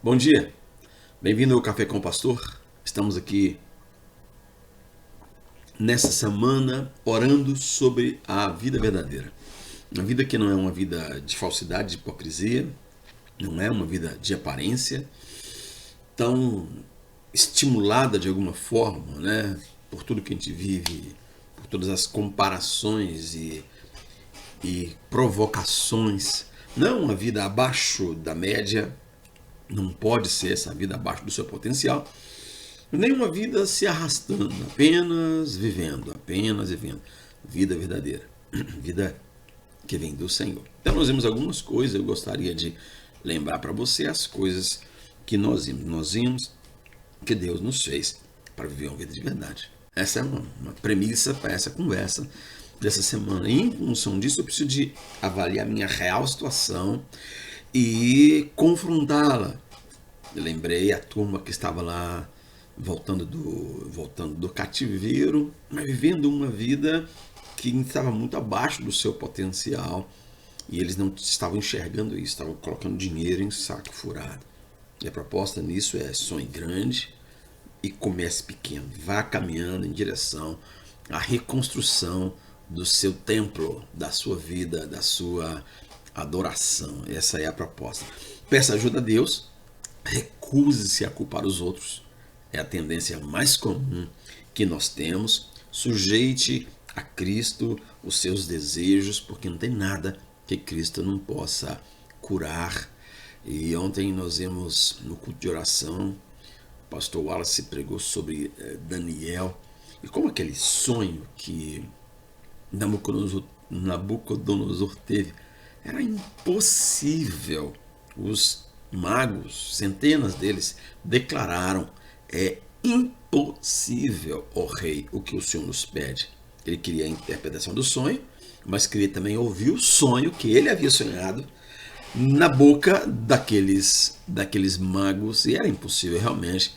Bom dia, bem-vindo ao Café com o Pastor. Estamos aqui nessa semana orando sobre a vida verdadeira. Uma vida que não é uma vida de falsidade, de hipocrisia, não é uma vida de aparência, tão estimulada de alguma forma, né? Por tudo que a gente vive, por todas as comparações e provocações. Não uma vida abaixo da média, não pode ser essa vida abaixo do seu potencial. Nenhuma vida se arrastando, apenas vivendo. Vida verdadeira, vida que vem do Senhor. Então nós vimos algumas coisas, eu gostaria de lembrar para você as coisas que nós vimos que Deus nos fez para viver uma vida de verdade. Essa é uma premissa para essa conversa dessa semana. E em função disso eu preciso de avaliar minha real situação e confrontá-la. Eu lembrei a turma que estava lá voltando do cativeiro, mas vivendo uma vida que estava muito abaixo do seu potencial e eles não estavam enxergando isso, estavam colocando dinheiro em saco furado. E a proposta nisso é sonhe grande e comece pequeno, vá caminhando em direção à reconstrução do seu templo, da sua vida, da sua adoração. Essa é a proposta. Peça ajuda a Deus, recuse-se a culpar os outros. É a tendência mais comum que nós temos. Sujeite a Cristo os seus desejos, porque não tem nada que Cristo não possa curar. E ontem nós vimos no culto de oração, o pastor Wallace pregou sobre Daniel e como aquele sonho que Nabucodonosor teve era impossível. Os magos, centenas deles, declararam: é impossível, ó rei, o que o Senhor nos pede. Ele queria a interpretação do sonho, mas queria também ouvir o sonho que ele havia sonhado na boca daqueles magos, e era impossível realmente,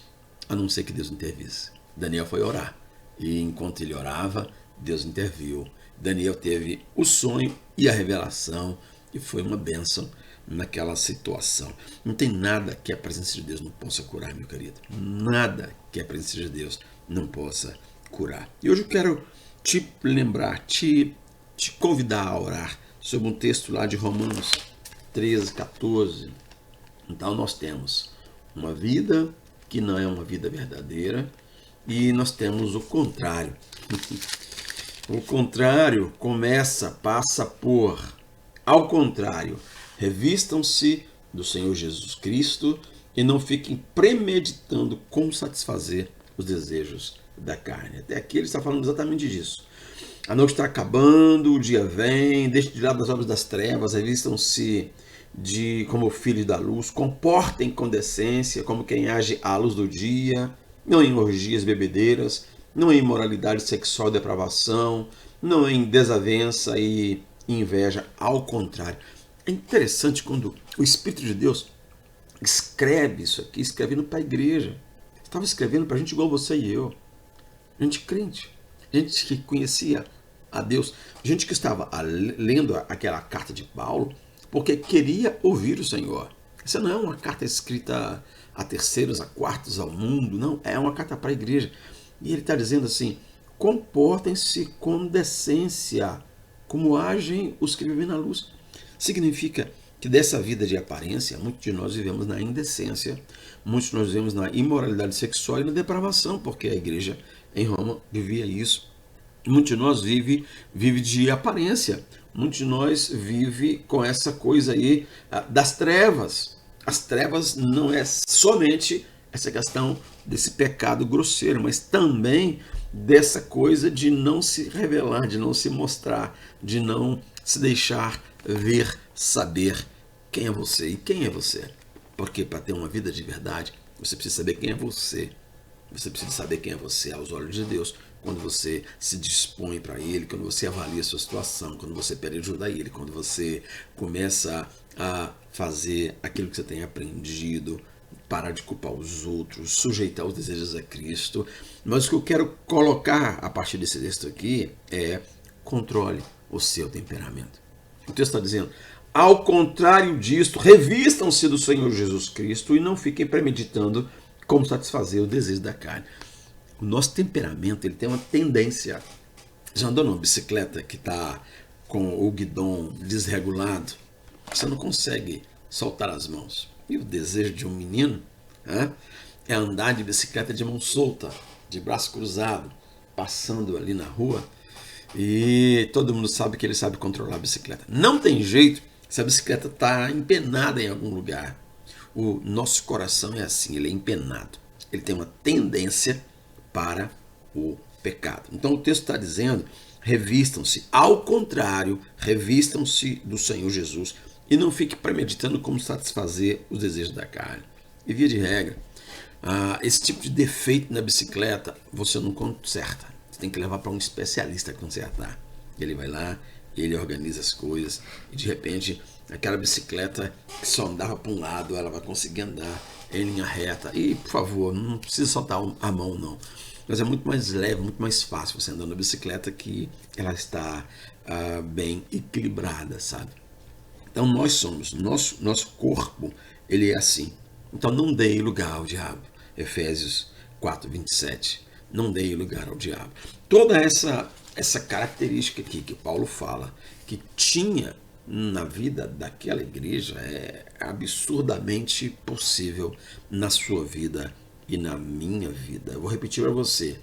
a não ser que Deus intervisse. Daniel foi orar, e enquanto ele orava, Deus interviu. Daniel teve o sonho e a revelação, e foi uma bênção naquela situação. Não tem nada que a presença de Deus não possa curar, meu querido. Nada que a presença de Deus não possa curar. E hoje eu quero te lembrar, te convidar a orar sobre um texto lá de Romanos 13, 14. Então nós temos uma vida que não é uma vida verdadeira e nós temos o contrário. O contrário passa por, ao contrário, revistam-se do Senhor Jesus Cristo e não fiquem premeditando como satisfazer os desejos da carne. Até aqui ele está falando exatamente disso. A noite está acabando, o dia vem, deixe de lado as obras das trevas, revistam-se como filhos da luz, comportem com decência, como quem age à luz do dia, não em orgias bebedeiras, não em imoralidade sexual e depravação, não em desavença e inveja, ao contrário. É interessante quando o Espírito de Deus escreve isso aqui, escrevendo para a igreja. Estava escrevendo para gente igual você e eu. Gente crente, gente que conhecia a Deus, gente que estava lendo aquela carta de Paulo porque queria ouvir o Senhor. Essa não é uma carta escrita a terceiros, a quartos, ao mundo, não. É uma carta para a igreja. E ele está dizendo assim: comportem-se com decência, como agem os que vivem na luz. Significa que dessa vida de aparência, muitos de nós vivemos na indecência, muitos de nós vivemos na imoralidade sexual e na depravação, porque a igreja em Roma vivia isso. Muitos de nós vive de aparência, muitos de nós vive com essa coisa aí das trevas. As trevas não é somente essa questão desse pecado grosseiro, mas também dessa coisa de não se revelar, de não se mostrar, de não se deixar ver, saber quem é você e quem é você. Porque para ter uma vida de verdade, você precisa saber quem é você. Você precisa saber quem é você aos olhos de Deus, quando você se dispõe para Ele, quando você avalia a sua situação, quando você pede ajuda a Ele, quando você começa a fazer aquilo que você tem aprendido, parar de culpar os outros, sujeitar os desejos a Cristo. Mas o que eu quero colocar a partir desse texto aqui é: controle o seu temperamento. O texto está dizendo: Ao contrário disto, revistam-se do Senhor Jesus Cristo e não fiquem premeditando como satisfazer o desejo da carne. O nosso temperamento ele tem uma tendência. Já andou numa bicicleta que está com o guidão desregulado? Você não consegue soltar as mãos. E o desejo de um menino é andar de bicicleta de mão solta, de braço cruzado, passando ali na rua. E todo mundo sabe que ele sabe controlar a bicicleta. Não tem jeito se a bicicleta está empenada em algum lugar. O nosso coração é assim, ele é empenado. Ele tem uma tendência para o pecado. Então o texto está dizendo, revistam-se. Ao contrário, revistam-se do Senhor Jesus e não fique premeditando como satisfazer os desejos da carne. E via de regra, esse tipo de defeito na bicicleta você não conserta. Você tem que levar para um especialista consertar. Ele vai lá, ele organiza as coisas e de repente aquela bicicleta que só andava para um lado, ela vai conseguir andar em linha reta. E por favor, não precisa soltar a mão não. Mas é muito mais leve, muito mais fácil você andar na bicicleta que ela está bem equilibrada, sabe? Então nós somos, nosso corpo, ele é assim. Então não dê lugar ao diabo. Efésios 4:27. Não dê lugar ao diabo. Toda essa característica aqui que Paulo fala, que tinha na vida daquela igreja, é absurdamente possível na sua vida e na minha vida. Eu vou repetir para você.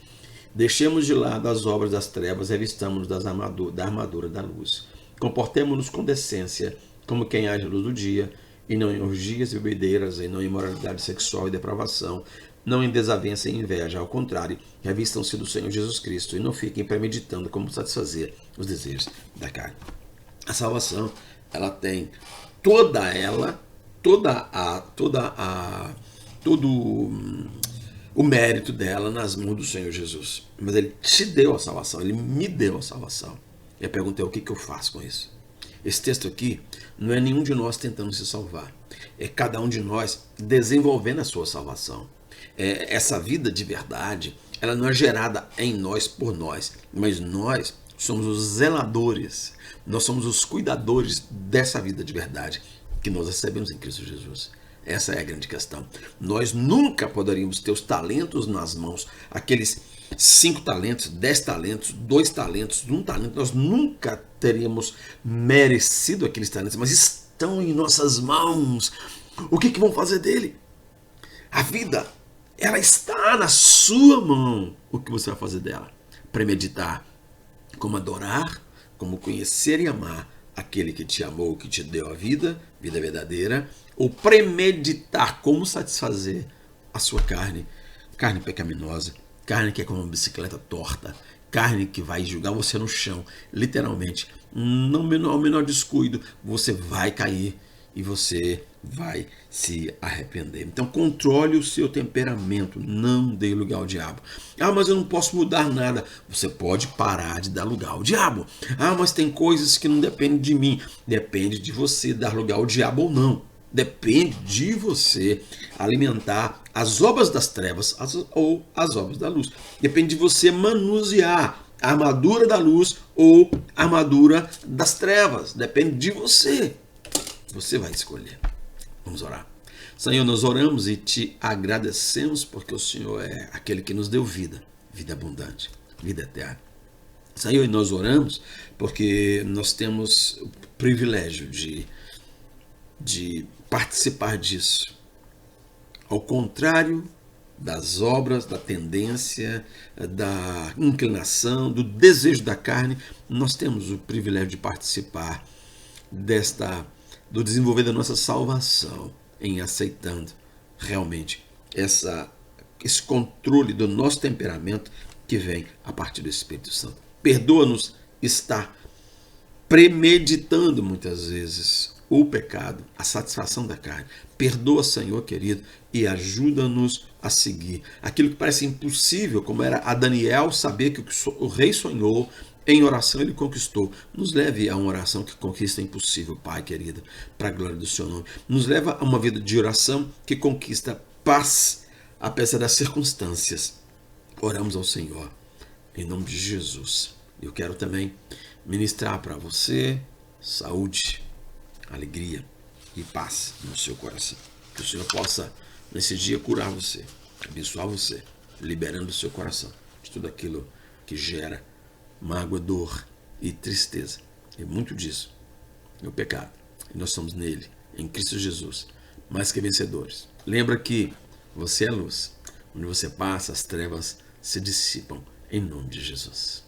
Deixemos de lado as obras das trevas, revistamos-nos da armadura da luz. Comportemo-nos com decência, como quem age à luz do dia, e não em orgias e bebedeiras, e não em imoralidade sexual e depravação, não em desavença e inveja. Ao contrário, revistam-se do Senhor Jesus Cristo e não fiquem premeditando como satisfazer os desejos da carne. A salvação, ela tem todo o mérito dela nas mãos do Senhor Jesus. Mas ele te deu a salvação, ele me deu a salvação. E eu perguntei, o que eu faço com isso? Esse texto aqui não é nenhum de nós tentando se salvar. É cada um de nós desenvolvendo a sua salvação. Essa vida de verdade, ela não é gerada em nós por nós, mas nós somos os zeladores, nós somos os cuidadores dessa vida de verdade que nós recebemos em Cristo Jesus. Essa é a grande questão. Nós nunca poderíamos ter os talentos nas mãos, aqueles 5 talentos, 10 talentos, 2 talentos, 1 talento, nós nunca teríamos merecido aqueles talentos, mas estão em nossas mãos. O que vão fazer dele? A vida, ela está na sua mão. O que você vai fazer dela? Premeditar como adorar, como conhecer e amar aquele que te amou, que te deu a vida verdadeira, ou premeditar como satisfazer a sua carne pecaminosa, carne que é como uma bicicleta torta, carne que vai jogar você no chão, literalmente, não ao menor descuido, você vai cair e você vai se arrepender. Então controle o seu temperamento, não dê lugar ao diabo. Mas eu não posso mudar nada. Você pode parar de dar lugar ao diabo. Mas tem coisas que não dependem de mim. Depende de você dar lugar ao diabo ou não. Depende de você alimentar as obras das trevas ou as obras da luz. Depende de você manusear a armadura da luz ou a armadura das trevas. Depende de você. Você vai escolher. Vamos orar. Senhor, nós oramos e te agradecemos porque o Senhor é aquele que nos deu vida, vida abundante, vida eterna. Senhor, e nós oramos porque nós temos o privilégio de participar disso. Ao contrário das obras, da tendência, da inclinação, do desejo da carne, nós temos o privilégio de participar do desenvolver da nossa salvação em aceitando realmente esse controle do nosso temperamento que vem a partir do Espírito Santo. Perdoa-nos estar premeditando muitas vezes o pecado, a satisfação da carne. Perdoa, Senhor querido, e ajuda-nos a seguir aquilo que parece impossível, como era a Daniel saber que o rei sonhou. Em oração ele conquistou. Nos leve a uma oração que conquista o impossível, Pai querido, para a glória do seu nome. Nos leva a uma vida de oração que conquista paz, apesar das circunstâncias. Oramos ao Senhor, em nome de Jesus. Eu quero também ministrar para você saúde, alegria e paz no seu coração. Que o Senhor possa, nesse dia, curar você, abençoar você, liberando o seu coração de tudo aquilo que gera mágoa, dor e tristeza. E muito disso é o pecado. E nós somos nele, em Cristo Jesus, mais que vencedores. Lembra que você é luz. Onde você passa, as trevas se dissipam, em nome de Jesus.